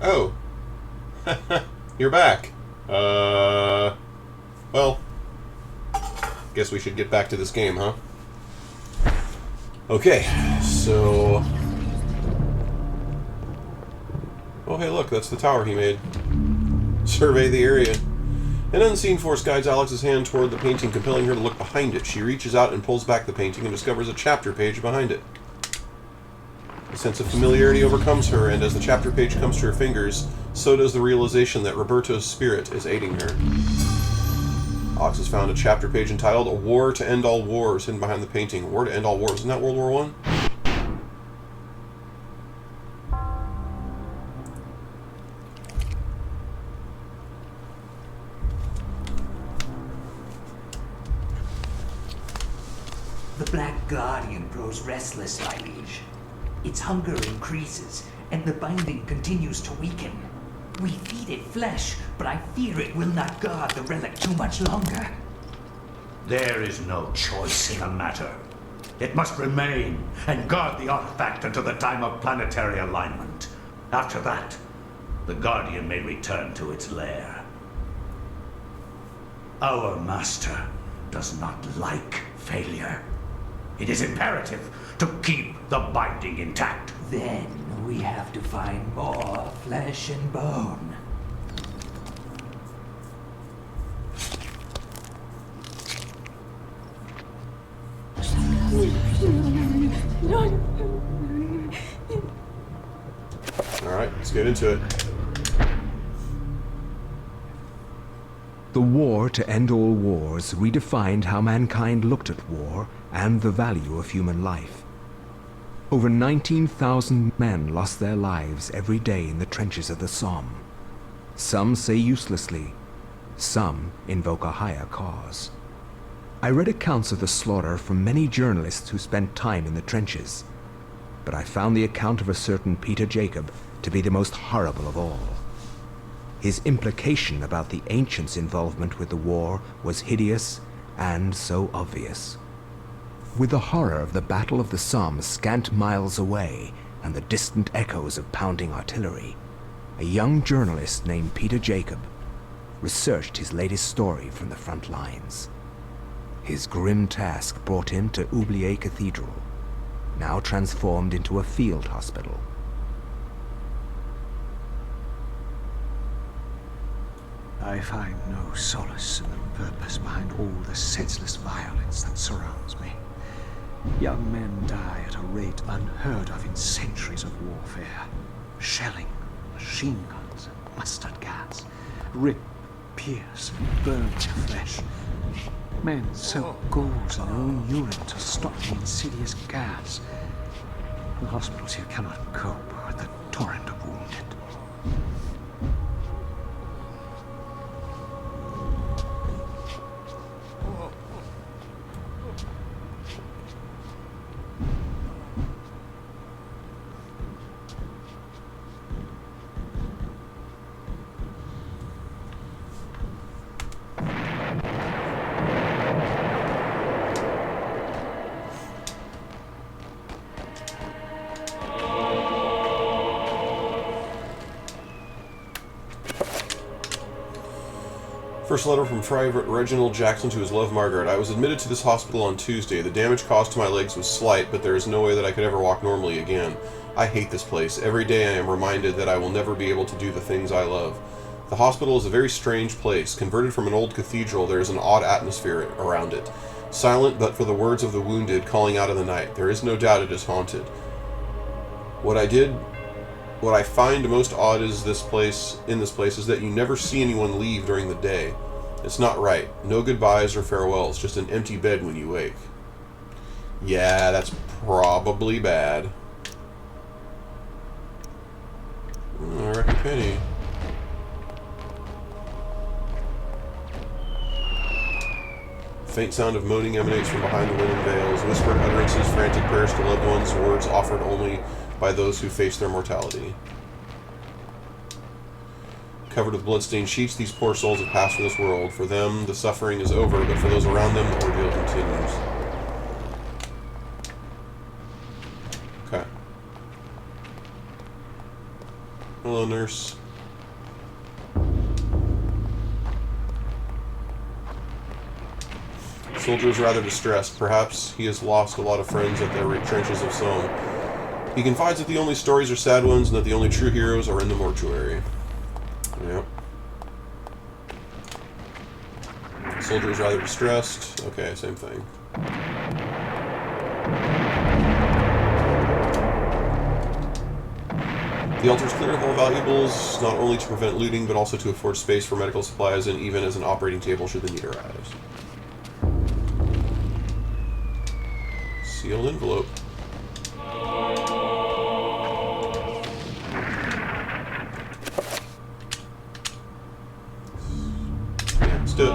Oh. You're back. Well, guess we should get back to this game, huh? Okay, so... Oh, hey, look, that's the tower he made. Survey the area. An unseen force guides Alex's hand toward the painting, compelling her to look behind it. She reaches out and pulls back the painting and discovers a chapter page behind it. A sense of familiarity overcomes her, and as the chapter page comes to her fingers, so does the realization that Roberto's spirit is aiding her. Alex has found a chapter page entitled A War to End All Wars hidden behind the painting. War to End All Wars. Isn't that World War I? The Black Guardian grows restless, my liege. Its hunger increases, and the binding continues to weaken. We feed it flesh, but I fear it will not guard the relic too much longer. There is no choice in the matter. It must remain and guard the artifact until the time of planetary alignment. After that, the Guardian may return to its lair. Our master does not like failure. It is imperative to keep the binding intact. Then we have to find more flesh and bone. Alright, let's get into it. The War to End All Wars redefined how mankind looked at war and the value of human life. Over 19,000 men lost their lives every day in the trenches of the Somme. Some say uselessly, some invoke a higher cause. I read accounts of the slaughter from many journalists who spent time in the trenches, but I found the account of a certain Peter Jacob to be the most horrible of all. His implication about the ancients' involvement with the war was hideous and so obvious. With the horror of the Battle of the Somme scant miles away and the distant echoes of pounding artillery, a young journalist named Peter Jacob researched his latest story from the front lines. His grim task brought him to Oubliette Cathedral, now transformed into a field hospital. I find no solace in the purpose behind all the senseless violence that surrounds me. Young men die at a rate unheard of in centuries of warfare. Shelling, machine guns, and mustard gas rip, pierce, and burn their flesh. Men soak gauze in their own urine to stop the insidious gas. The hospitals here cannot cope with the torrent of wounded. First letter from Private Reginald Jackson to his love Margaret. I was admitted to this hospital on Tuesday. The damage caused to my legs was slight, but there is no way that I could ever walk normally again. I hate this place. Every day I am reminded that I will never be able to do the things I love. The hospital is a very strange place. Converted from an old cathedral, there is an odd atmosphere around it. Silent but for the words of the wounded calling out in the night. There is no doubt it is haunted. What I find most odd is this place is that you never see anyone leave during the day. It's not right. No goodbyes or farewells, just an empty bed when you wake. Yeah, that's probably bad. I reckon penny. Faint sound of moaning emanates from behind the linen veils. Whispered utterances, frantic prayers to loved ones, words offered only by those who face their mortality. Covered with bloodstained sheets, these poor souls have passed from this world. For them, the suffering is over, but for those around them, the ordeal continues. Okay. Hello, nurse. Soldier is rather distressed. Perhaps he has lost a lot of friends at the trenches of Somme. He confides that the only stories are sad ones and that the only true heroes are in the mortuary. Yep. Soldier is rather distressed. Okay, same thing. The altars clear of all valuables, not only to prevent looting, but also to afford space for medical supplies and even as an operating table should the need arise. Sealed envelope. Yeah, let's do it.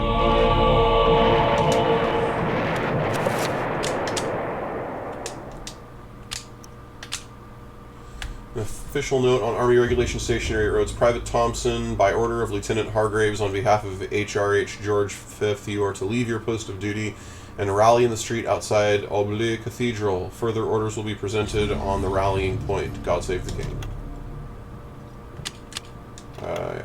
An official note on Army Regulation Stationary Roads. Private Thompson, by order of Lieutenant Hargraves on behalf of HRH George V, you are to leave your post of duty and rally in the street outside Oblé Cathedral. Further orders will be presented on the rallying point. God save the king. Yeah.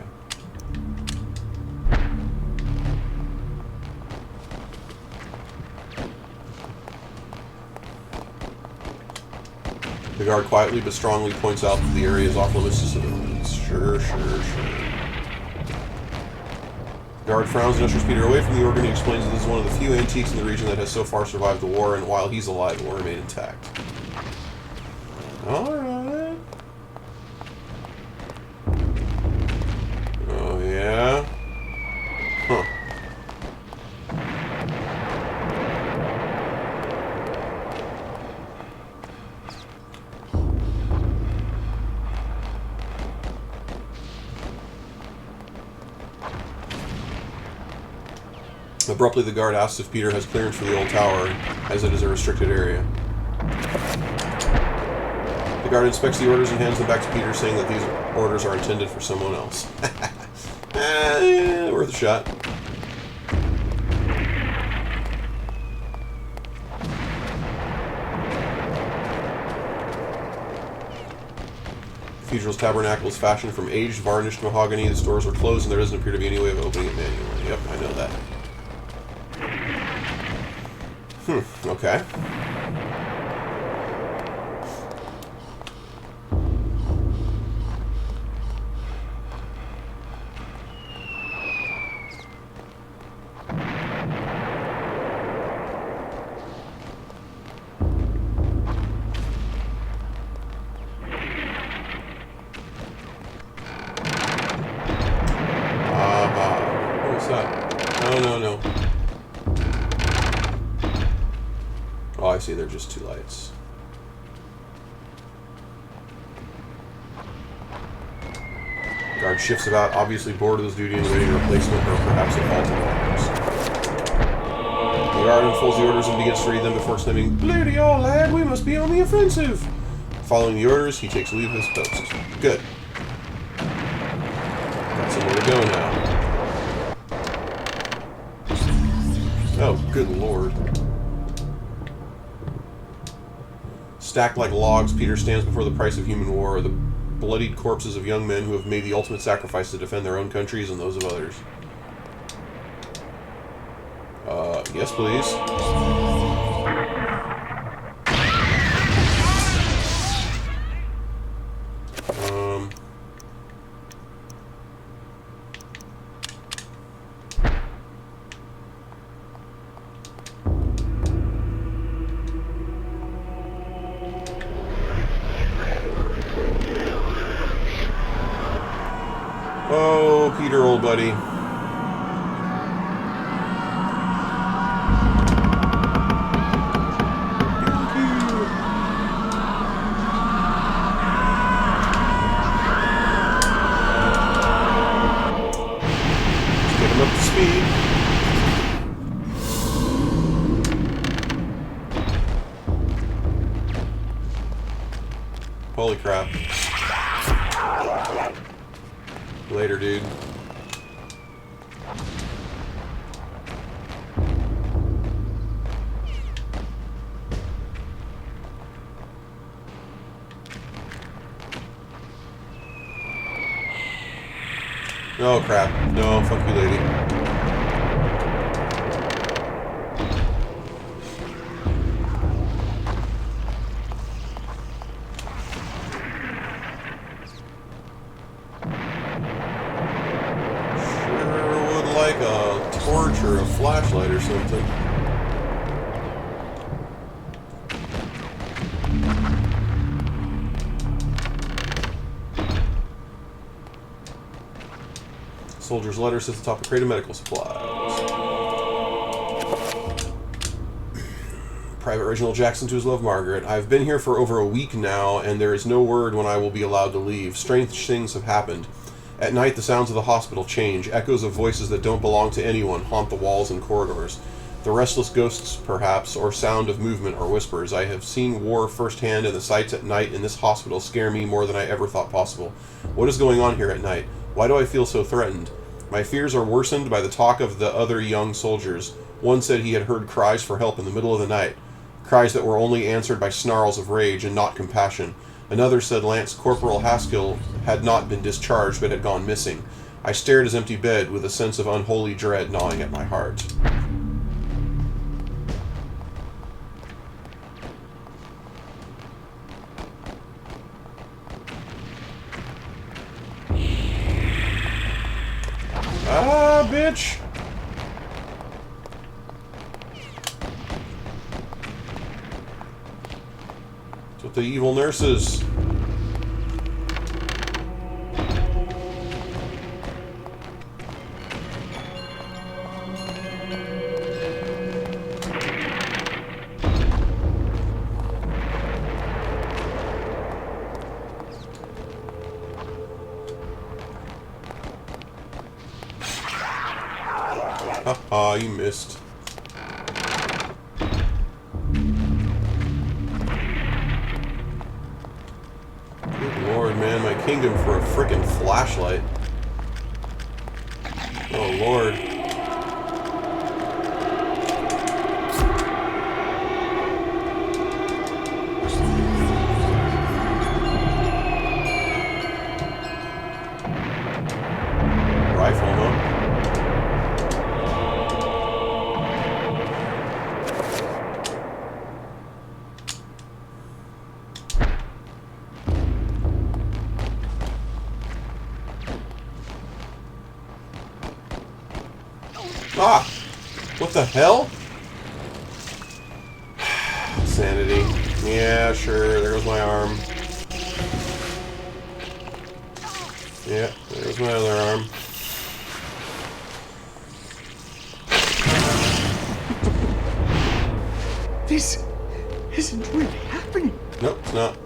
The guard quietly but strongly points out that the area is off limits to civilians. Sure. The guard frowns and ushers Peter away from the organ. He explains that this is one of the few antiques in the region that has so far survived the war, and while he's alive, it will remain intact. Alright. Oh, yeah? Huh. Abruptly, the guard asks if Peter has clearance for the old tower, as it is a restricted area. The guard inspects the orders and hands them back to Peter, saying that these orders are intended for someone else. Worth a shot. The cathedral's tabernacle is fashioned from aged, varnished mahogany. The doors are closed, and there doesn't appear to be any way of opening it manually. Yep, I know that. Okay. What was that? No. Oh, I see. They're just two lights. Guard shifts about, obviously bored of his duty and awaiting a replacement, or perhaps a faulty orders. The guard unfolds the orders and begins to read them before exclaiming, "Bloody all, lad, we must be on the offensive!" Following the orders, he takes leave of his post. Good. Got somewhere to go now. Oh, good lord. Stacked like logs, Peter stands before the price of human war, the bloodied corpses of young men who have made the ultimate sacrifice to defend their own countries and those of others. Yes, please. Oh, Peter, old buddy. Up to speed. Holy crap. Later, dude. Oh crap. No, fuck you, lady. Sure would like a torch or a flashlight or something. Soldier's letter sits atop a crate of medical supplies. Private Reginald Jackson to his love, Margaret. I've been here for over a week now, and there is no word when I will be allowed to leave. Strange things have happened. At night, the sounds of the hospital change. Echoes of voices that don't belong to anyone haunt the walls and corridors. The restless ghosts, perhaps, or sound of movement or whispers. I have seen war firsthand, and the sights at night in this hospital scare me more than I ever thought possible. What is going on here at night? Why do I feel so threatened? My fears are worsened by the talk of the other young soldiers. One said he had heard cries for help in the middle of the night. Cries that were only answered by snarls of rage and not compassion. Another said Lance Corporal Haskill had not been discharged but had gone missing. I stared at his empty bed with a sense of unholy dread gnawing at my heart. Ah, bitch! It's what the evil nurses. Haha, you missed. Good lord, man, my kingdom for a frickin' flashlight. Oh lord. Rifle, huh? Ah! What the hell? Sanity. Yeah, sure. There goes my arm. Yeah, there goes my other arm. This isn't really happening. Nope, it's not.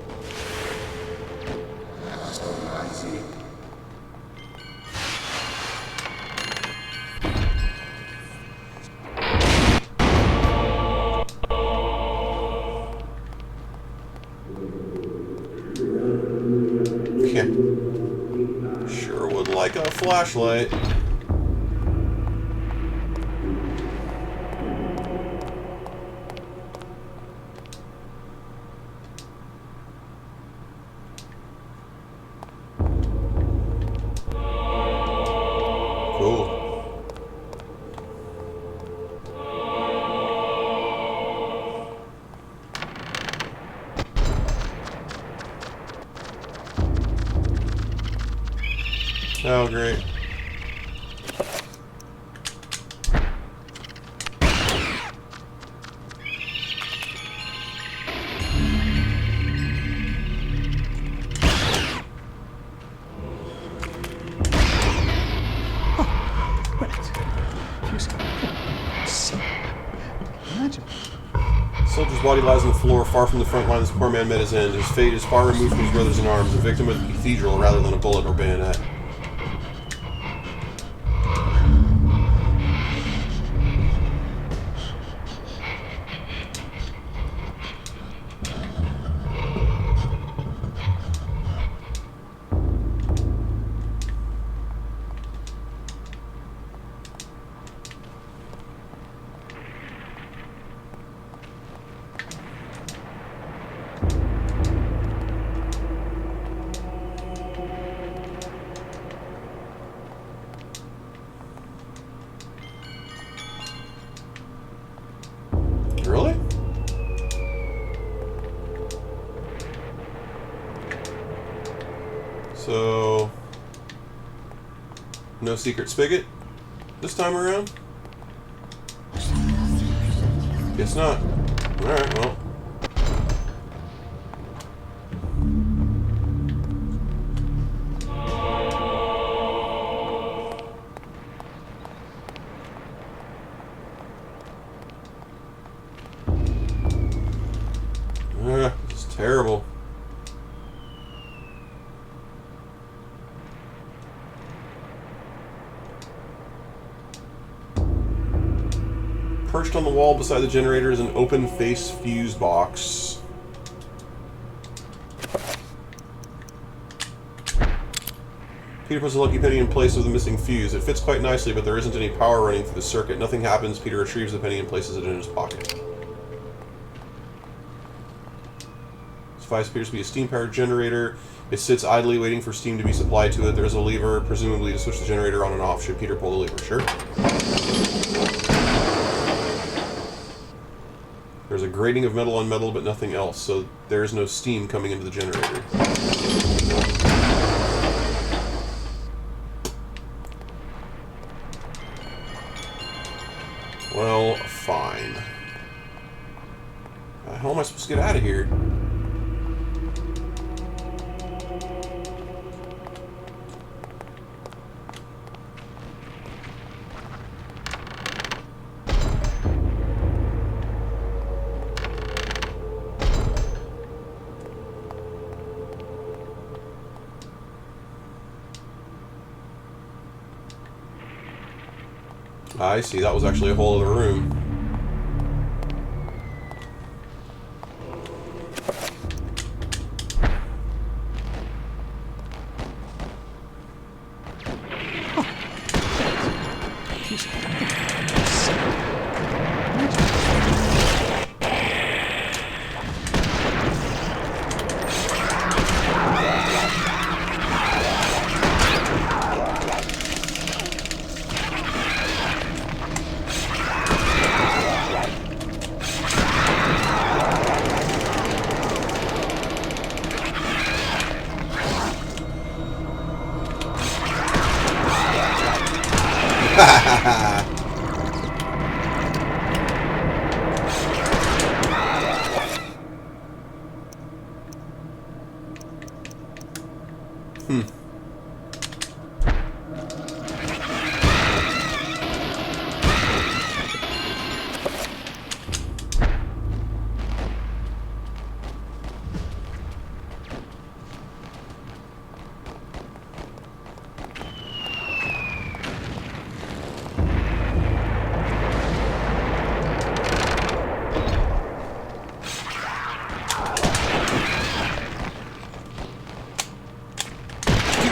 Sure would like a flashlight. Cool. Oh, great. Imagine. The soldier's body lies on the floor, far from the front line. This poor man met his end. His fate is far removed from his brothers in arms, a victim of the cathedral rather than a bullet or bayonet. So, no secret spigot this time around? Guess not. Alright, well. This is terrible. Perched on the wall beside the generator is an open face fuse box. Peter puts a lucky penny in place of the missing fuse. It fits quite nicely, but there isn't any power running through the circuit. Nothing happens. Peter retrieves the penny and places it in his pocket. This device appears to be a steam-powered generator. It sits idly waiting for steam to be supplied to it. There's a lever, presumably to switch the generator on and off. Should Peter pull the lever? Sure. There's a grating of metal on metal, but nothing else, so there is no steam coming into the generator. Well, fine. How am I supposed to get out of here? I see, that was actually a whole other room.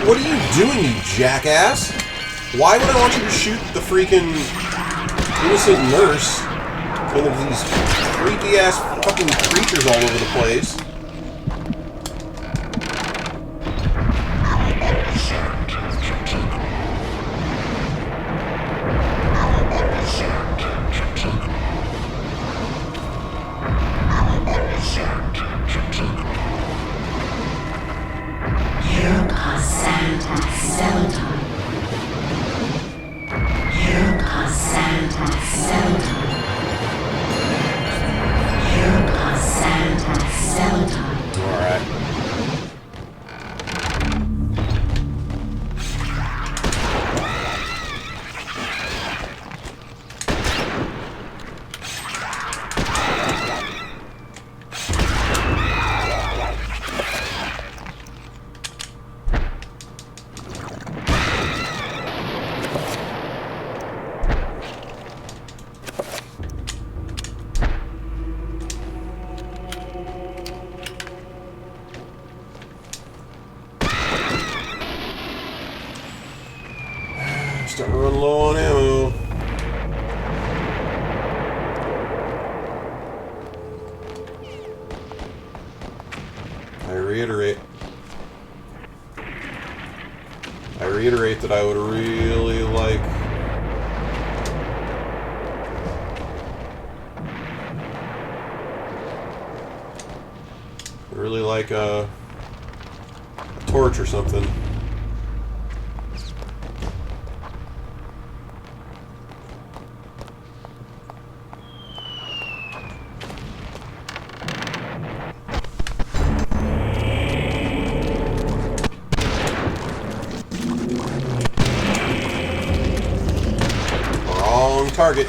What are you doing, you jackass? Why would I want you to shoot the freaking innocent nurse when there's these creepy-ass fucking creatures all over the place? Starting to run low on ammo. I reiterate that I would really like a torch or something. target.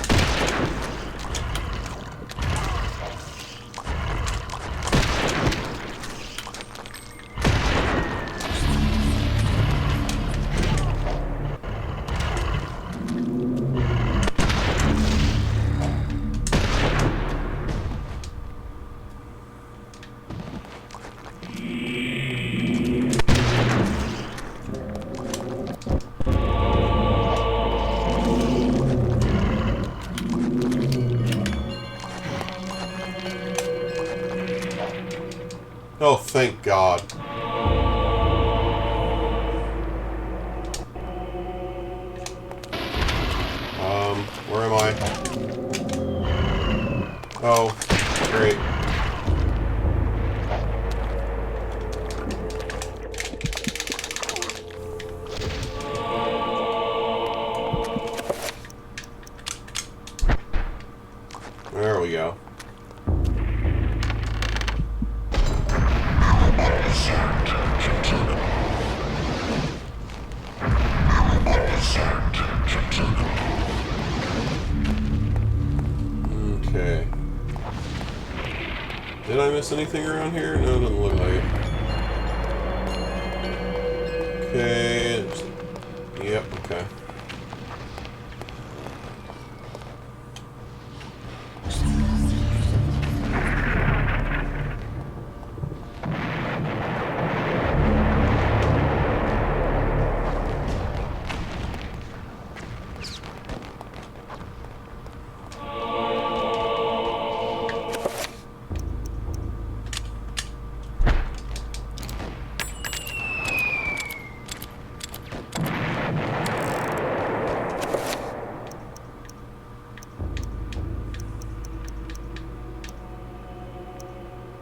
Oh, thank God. Where am I? Oh, great. There we go. Okay. Did I miss anything around here? No, it doesn't look like it. Okay. Yep, okay.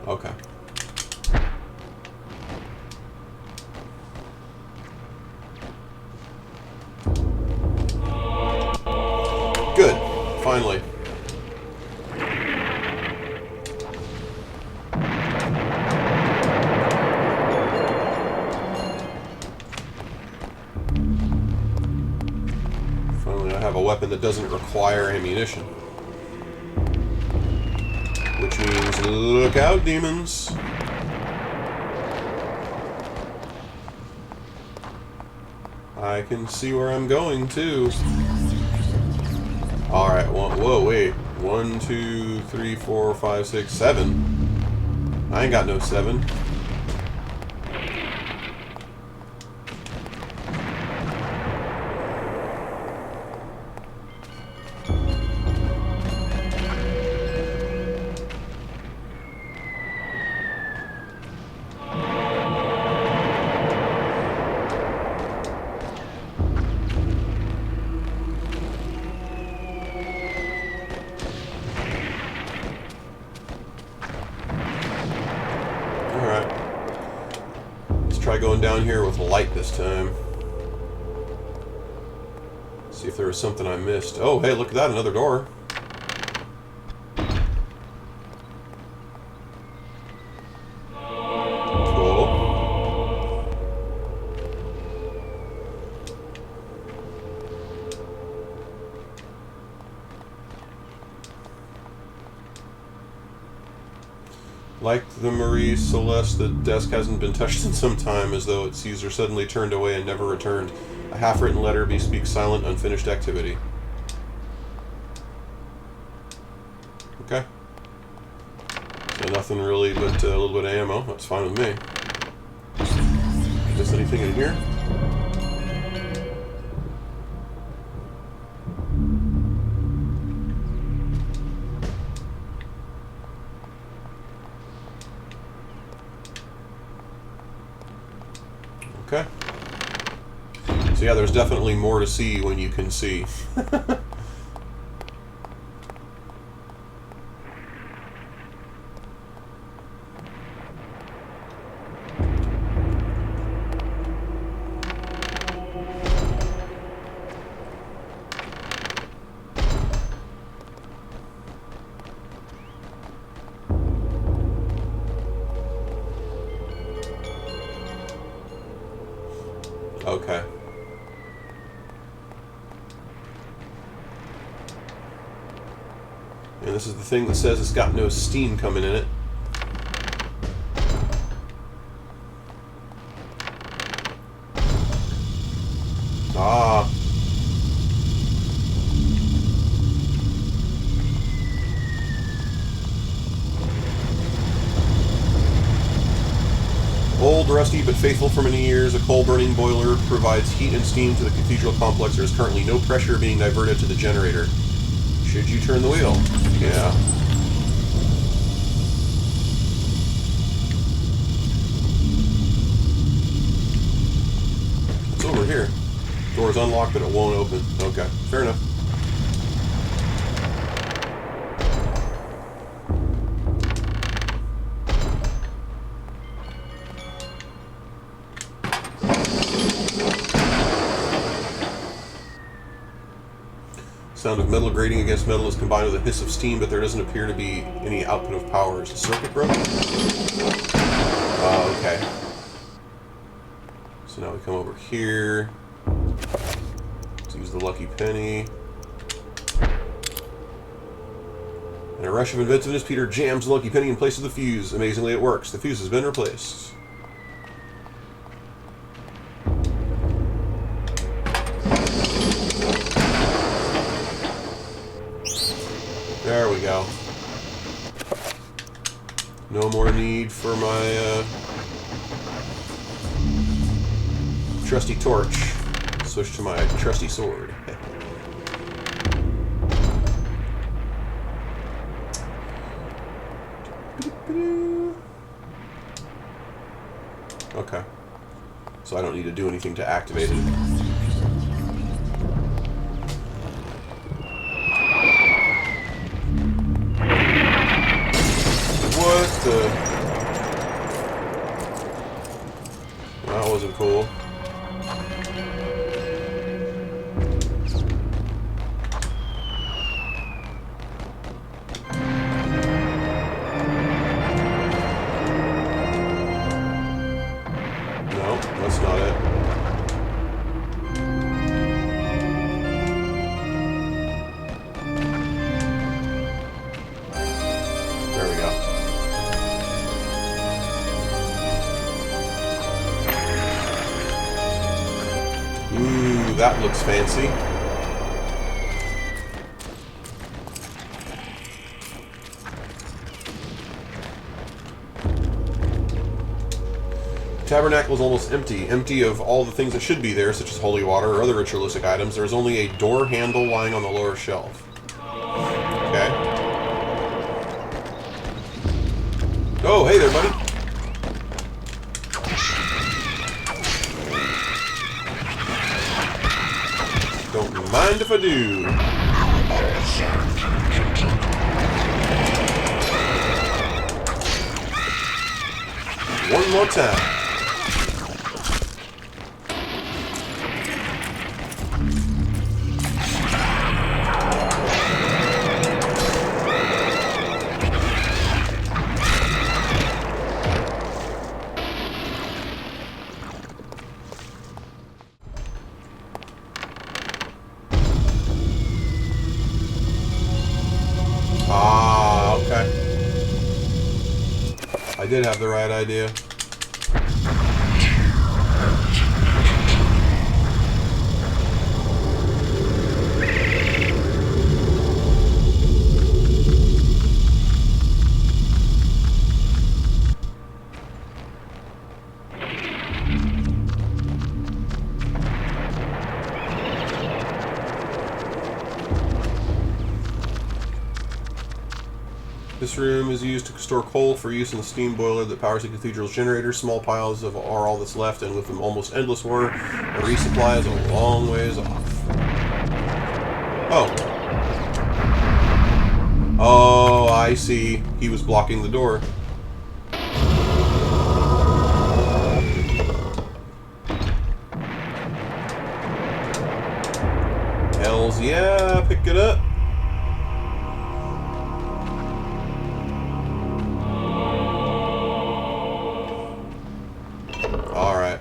Okay. Good. Finally. Finally, I have a weapon that doesn't require ammunition. Which means, look out, demons. I can see where I'm going, too. Alright, whoa, wait. 1, 2, 3, 4, 5, 6, 7. I ain't got no 7. Try going down here with light this time. See if there was something I missed. Oh, hey, look at that, another door. Cool. Like the Marie Celeste, the desk hasn't been touched in some time, as though its user suddenly turned away and never returned. A half-written letter bespeaks silent, unfinished activity. Okay. So nothing really but a little bit of ammo. That's fine with me. Miss anything in here? Okay. So yeah, there's definitely more to see when you can see. Okay. And this is the thing that says it's got no steam coming in it. Ah. Old, rusty, but faithful for many years, a coal-burning boiler provides heat and steam to the cathedral complex. There is currently no pressure being diverted to the generator. Should you turn the wheel? Yeah. It's over here. Door's unlocked, but it won't open. Okay, fair enough. Sound of metal grating against metal is combined with a hiss of steam, but there doesn't appear to be any output of power. Is the circuit broken? Oh, okay. So now we come over here. Let's use the lucky penny. In a rush of inventiveness, Peter jams the lucky penny in place of the fuse. Amazingly, it works. The fuse has been replaced. There we go. No more need for my trusty torch. Switch to my trusty sword. Okay. So I don't need to do anything to activate it. What the? That wasn't cool. No, that's not it. There we go. Ooh, that looks fancy. The tabernacle is almost empty. Empty of all the things that should be there, such as holy water or other ritualistic items. There is only a door handle lying on the lower shelf. Okay. Oh, hey there, buddy. Don't mind if I do. One more time. Ah, okay. I did have the right idea. This room is used to store coal for use in the steam boiler that powers the cathedral's generator. Small piles are all that's left, and with an almost endless water, a resupply is a long ways off. Oh. Oh, I see. He was blocking the door. Hells yeah, pick it up. Alright.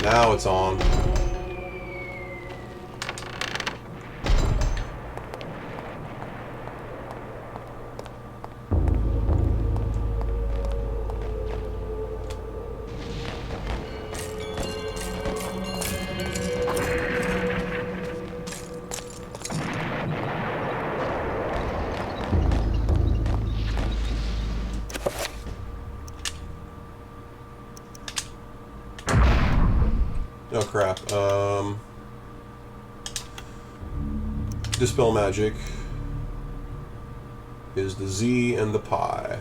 Now it's on. Oh crap. Dispel magic is the Z and the pi.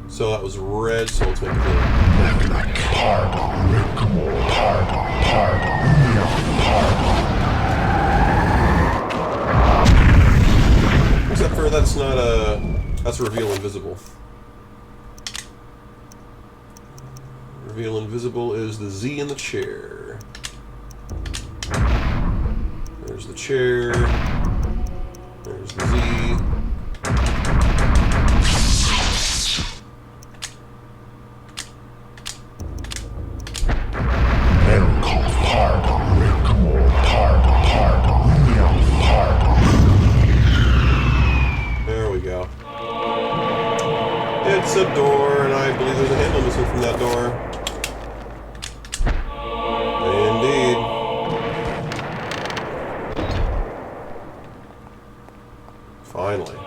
So that was red, so let's make it blue. Except for that's not that's reveal invisible. Reveal invisible is the Z in the chair. There's the chair. There's the Z. There we go. It's a door, and I believe there's a handle missing from that door. Indeed. Finally.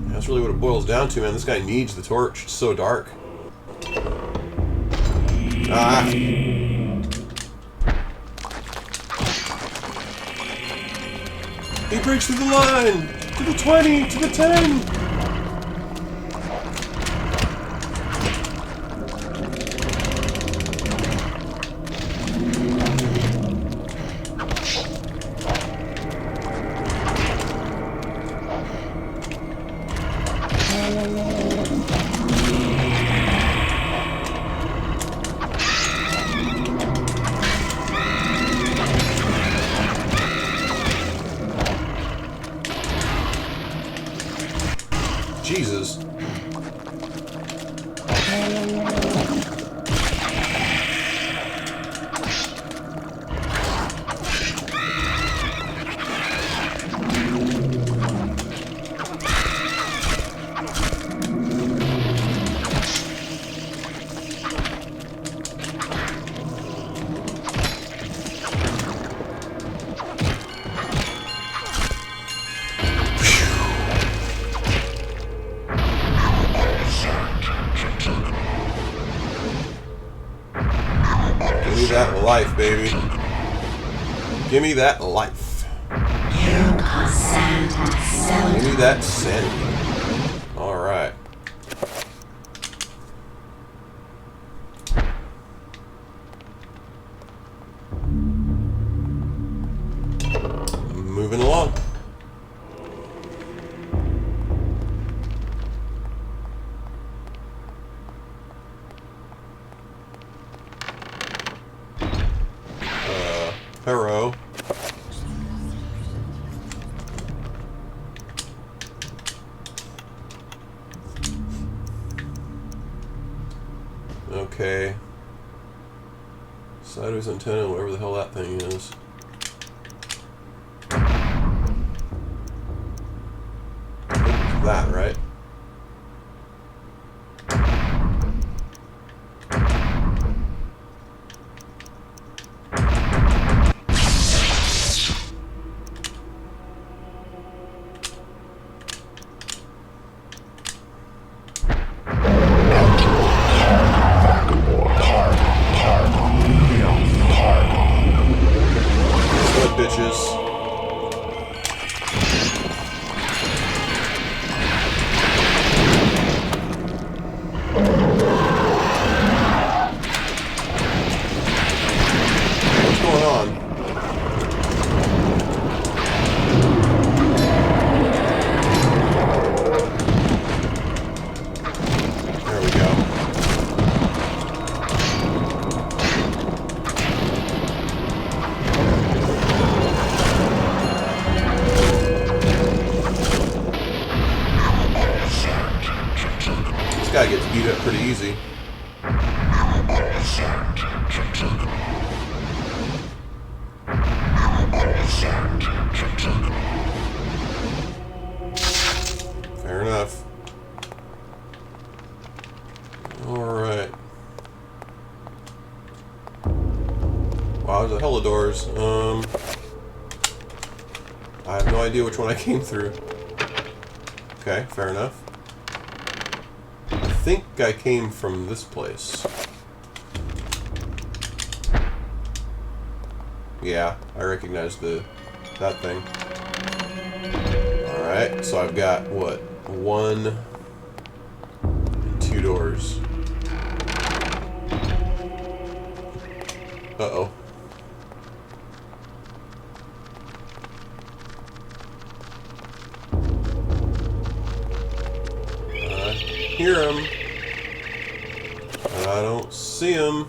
That's really what it boils down to, man. This guy needs the torch. It's so dark. Ah! He breaks through the line! To the 20! To the 10! Jesus. Give me that life, baby. Give me that life. Give me that sanity. Alright. Moving along. Hello. Okay. Sideways antenna, whatever the hell that thing is. I think it's that, right? Bitches. pretty easy. Fair enough. Alright. Wow, there's a hell of doors. I have no idea which one I came through. Okay, fair enough. I think I came from this place. Yeah, I recognize that thing. Alright, so I've got, what, 1 and 2 doors. Uh-oh. I hear him. I don't see him.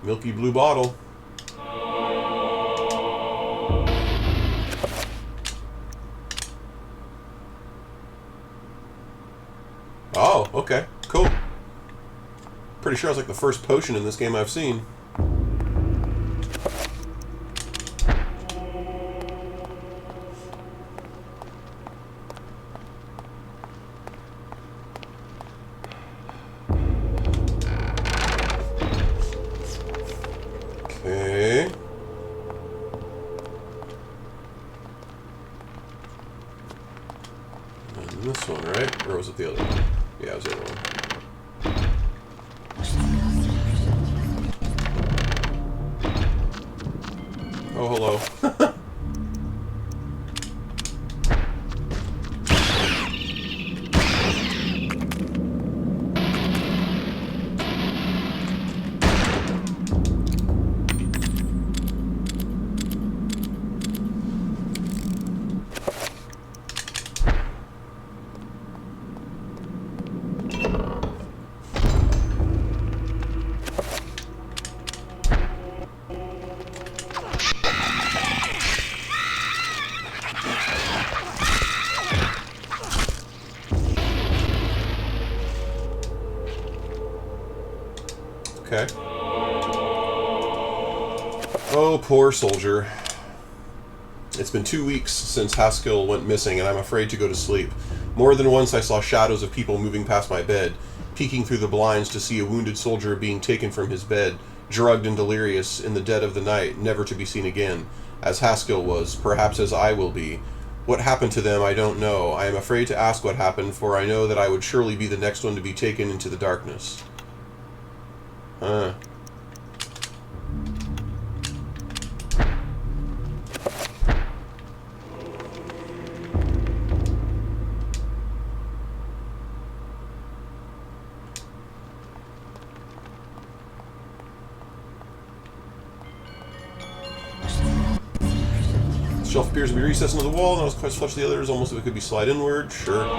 Milky blue bottle. Oh, okay, cool. Pretty sure it's like the first potion in this game I've seen. Okay. And this one, right? Or was it the other one? Yeah, it was the other one. Oh, hello. Okay. Oh, poor soldier. It's been 2 weeks since Haskell went missing, and I'm afraid to go to sleep. More than once I saw shadows of people moving past my bed, peeking through the blinds to see a wounded soldier being taken from his bed, drugged and delirious in the dead of the night, never to be seen again, as Haskell was, perhaps as I will be. What happened to them I don't know. I am afraid to ask what happened, for I know that I would surely be the next one to be taken into the darkness. Huh. The shelf appears to be recessed into the wall, and I was quite flush the others, almost if it could be slide inward. Sure.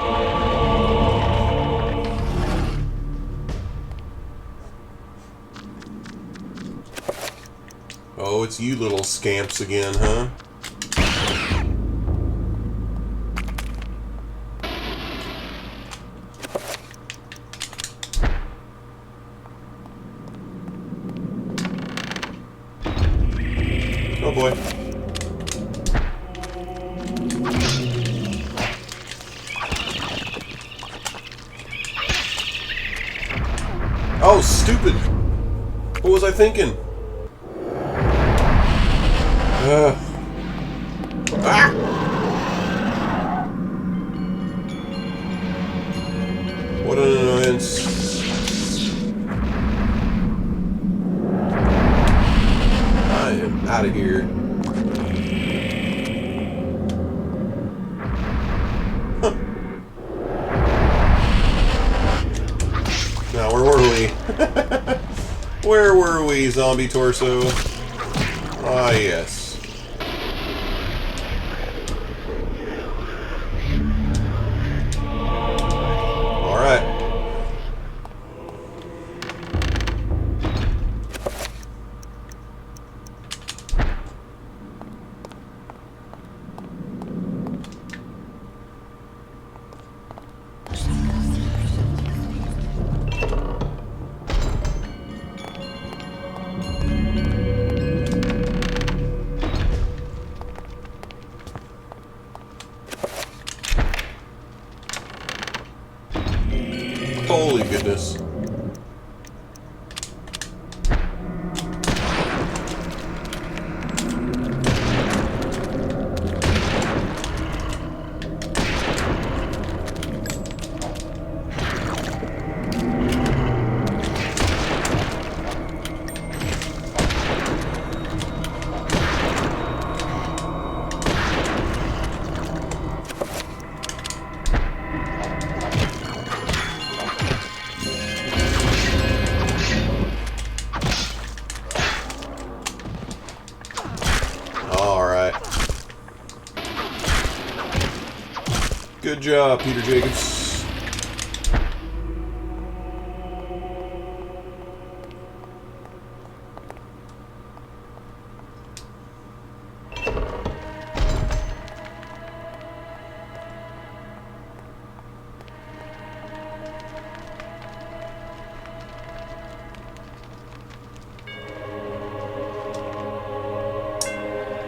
Oh, it's you little scamps again, huh? Oh boy. Oh, stupid! What was I thinking? Ah! What an annoyance. I am out of here. Huh. Now, where were we? Where were we, zombie torso? Ah, yes. job, Peter Jacobs.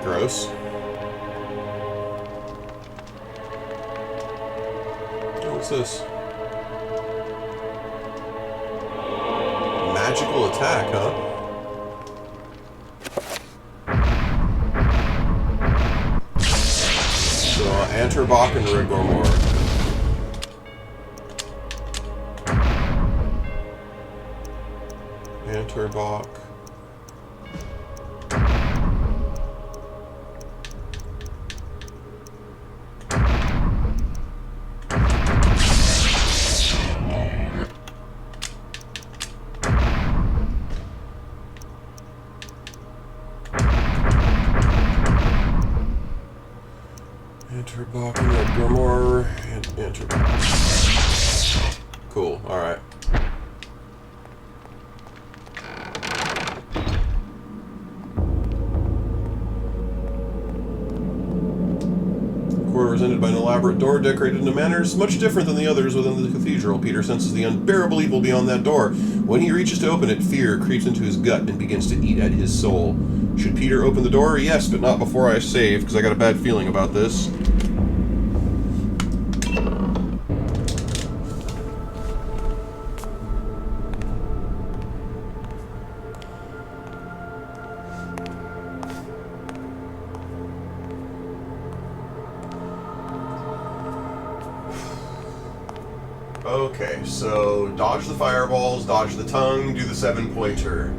Gross. What's this? Magical attack, huh? So, Anterbach and Rigormore. Anterbach. Anterbach and Rigormore and Anterbach. Cool, alright. Corridor is ended by an elaborate door decorated in a manner much different than the others within the cathedral. Peter senses the unbearable evil beyond that door. When he reaches to open it, fear creeps into his gut and begins to eat at his soul. Should Peter open the door? Yes, but not before I save, because I got a bad feeling about this. Okay, so dodge the fireballs, dodge the tongue, do the 7-pointer.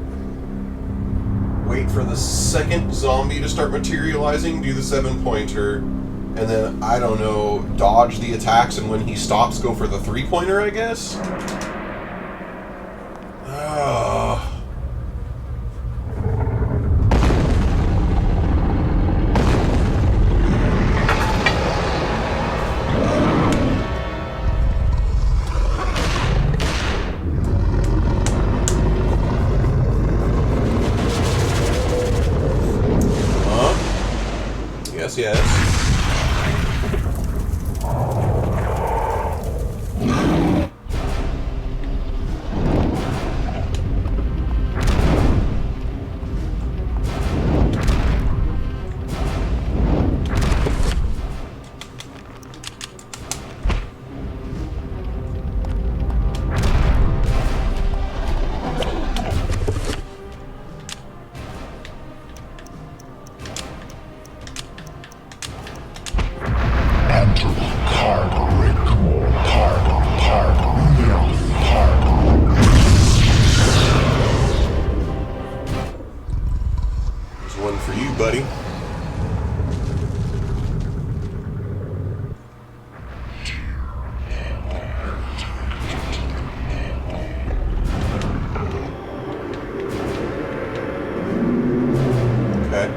Wait for the second zombie to start materializing, do the 7-pointer. And then, I don't know, dodge the attacks, and when he stops, go for the 3-pointer, I guess? Yes. One for you, buddy. Okay.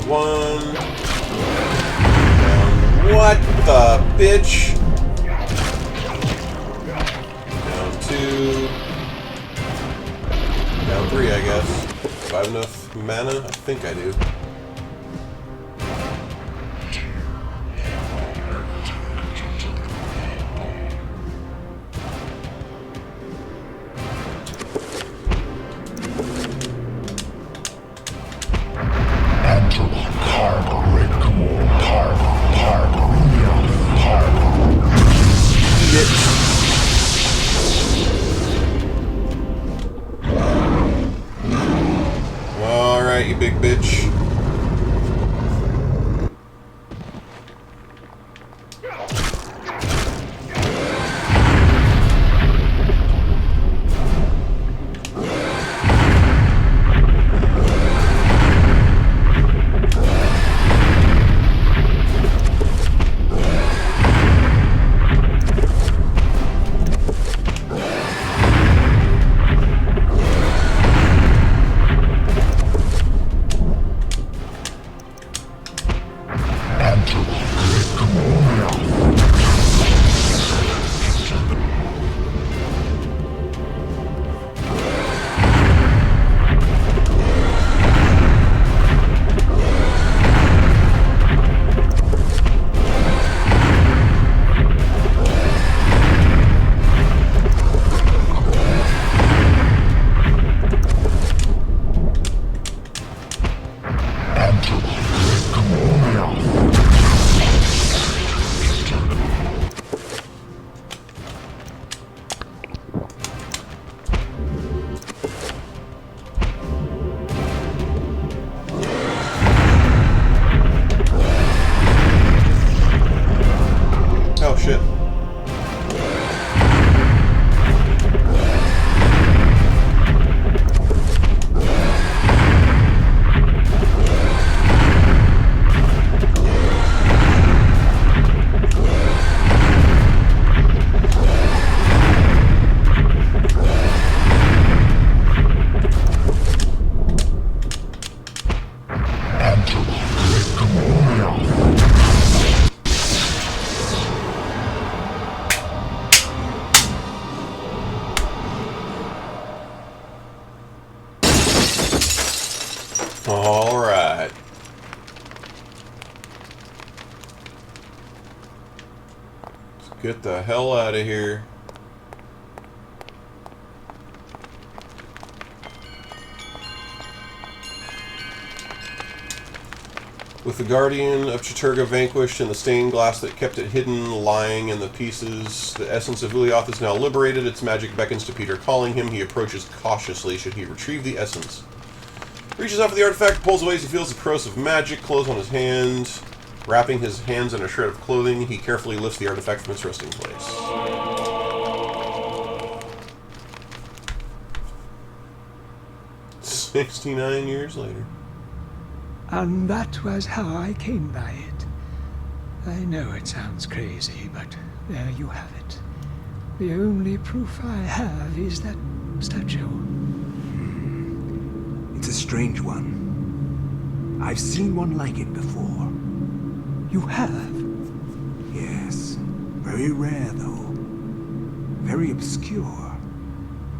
One. Down. What the bitch? Down 2. Down 3, I guess. Do I have enough mana? I think I do. Alright, you big bitch. Alright. Let's get the hell out of here. With the Guardian of Chiturga vanquished and the stained glass that kept it hidden lying in the pieces, the essence of Ulyaoth is now liberated. Its magic beckons to Peter, calling him. He approaches cautiously. Should he retrieve the essence? Reaches out for the artifact, pulls away as he feels the corrosive magic close on his hand. Wrapping his hands in a shred of clothing, he carefully lifts the artifact from its resting place. 69 years later. And that was how I came by it. I know it sounds crazy, but there you have it. The only proof I have is that statue. It's a strange one. I've seen one like it before. You have? Yes. Very rare, though. Very obscure.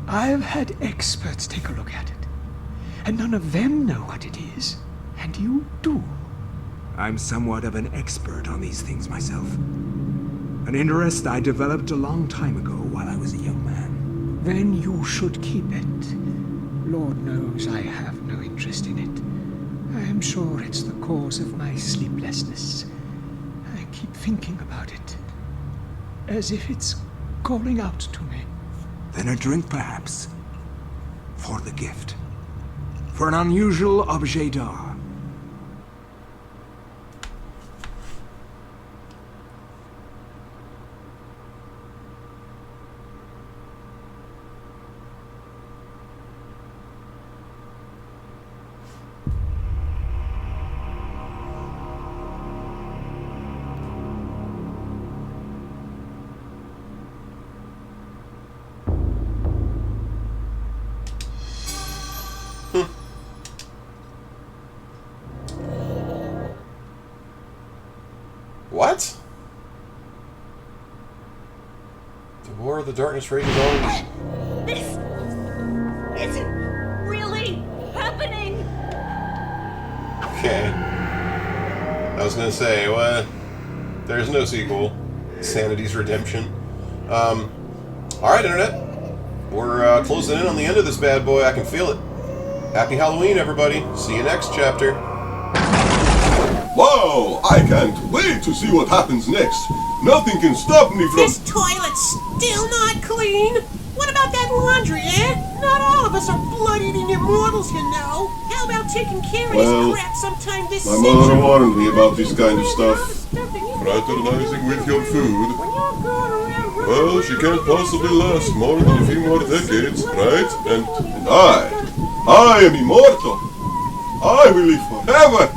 I've had experts take a look at it, and none of them know what it is. And you do. I'm somewhat of an expert on these things myself. An interest I developed a long time ago while I was a young man. Then you should keep it. Lord knows I have no interest in it. I am sure it's the cause of my sleeplessness. I keep thinking about it, as if it's calling out to me. Then a drink, perhaps. For the gift. For an unusual objet d'art. What? The War of the Darkness rages on. This isn't really happening. Okay. I was gonna say, what? There's no sequel. Sanity's Redemption. Alright, Internet. We're closing in on the end of this bad boy. I can feel it. Happy Halloween, everybody. See you next chapter. Wow, I can't wait to see what happens next. Nothing can stop me from... This toilet's still not clean. What about that laundry, eh? Not all of us are blood-eating immortals, you know. How about taking care of Well, this crap sometime this My mother century? warned me about this kind of stuff. Fraternizing with your food. Well, she can't possibly last more than a few more decades, right? And I am immortal. I will live forever.